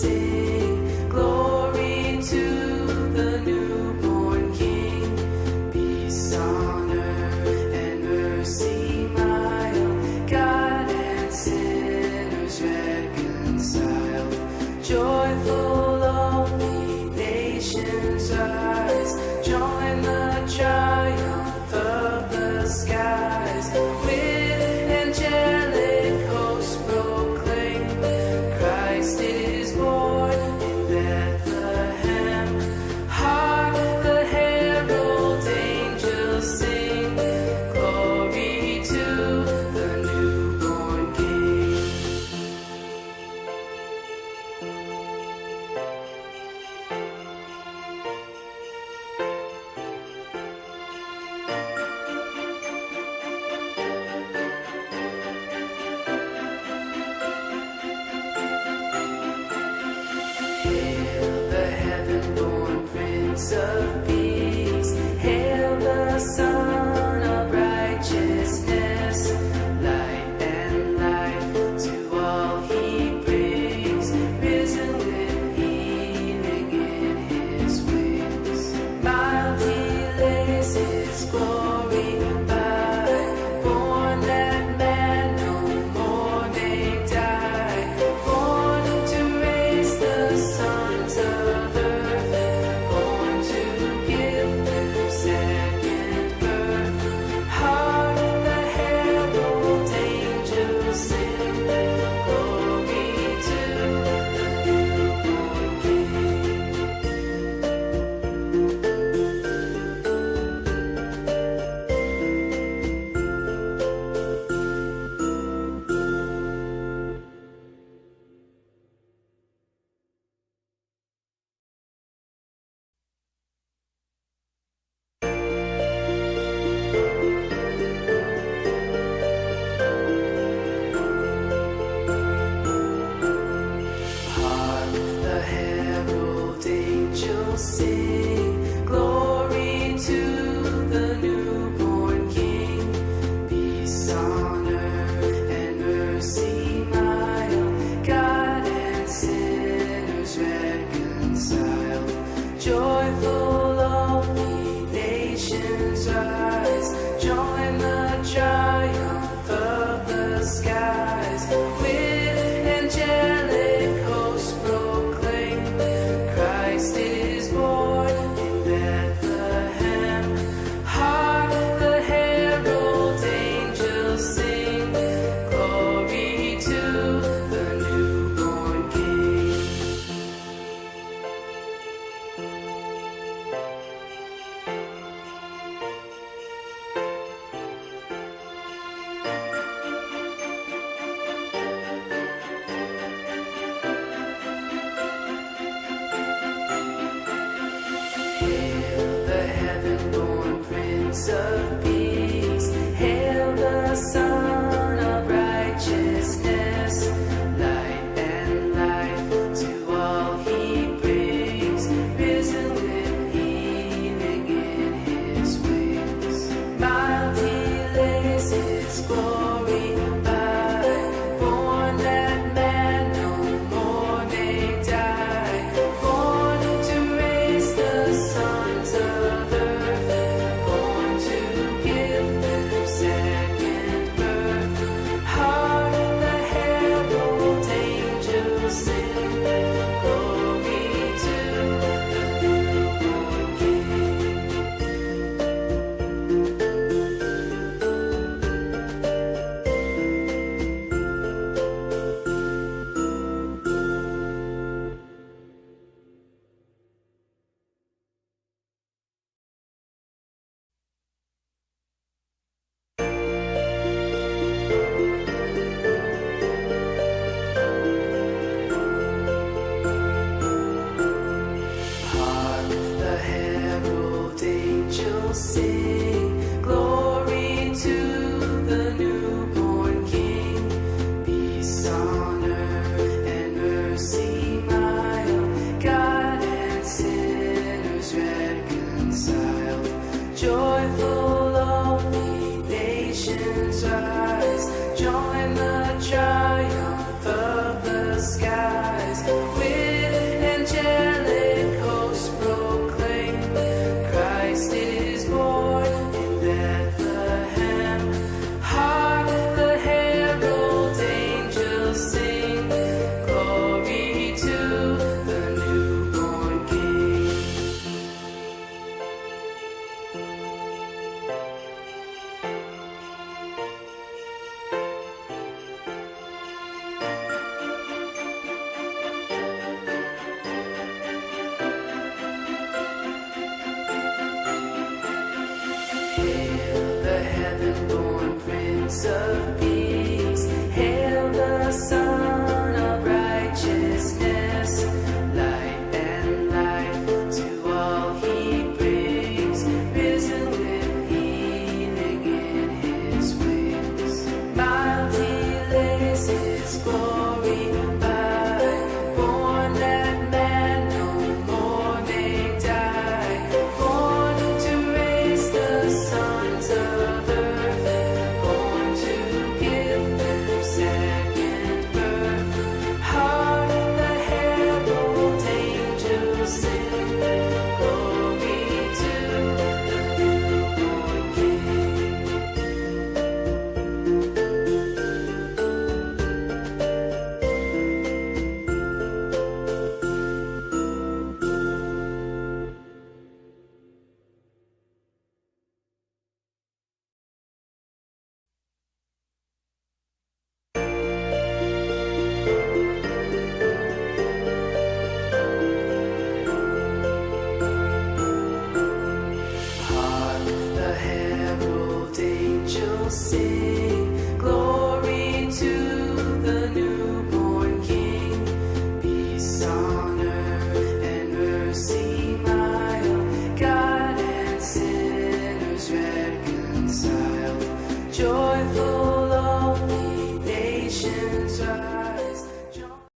sing glory to the newborn King. Peace on earth and mercy mild, God and sinners reconciled. Joyful all the nations rise, join the triumph of the skies. With angelic hosts proclaim, Christ is born in Bethlehem. Hark the herald angels sing, glory to the newborn King. Hail the heaven-born Prince of Peace. Hail the Son of Righteousness. Light and life to all he brings. Risen with healing in his wings. Mild he lays his glory by. Born that man no more may die. Born to raise the sons of earth, born to give them second birth. Hark the herald angels sing, glory to the newborn King. Hark the herald angels sing, glory to the newborn King. Peace on earth and mercy mild, God and sinners reconciled. Joyful all the nations rise, join the triumph of the skies. With angelic hosts proclaim, Christ is born in Bethlehem. Hark the herald angels sing, glory to the newborn King. Hail the heaven-born Prince of Peace. Hail the Son of Righteousness. Light and life to all he brings. Risen with healing in his wings. Mild he lays his glory by. Born that man no more may die. Born to raise the sons of earth, born to give them second birth. Hark the herald angels sing, glory to the newborn King. Hark the herald angels sing, glory to the newborn King. Peace on earth and mercy mild, God and sinners reconciled. Joyful all the nations rise, join the triumph of the skies. With of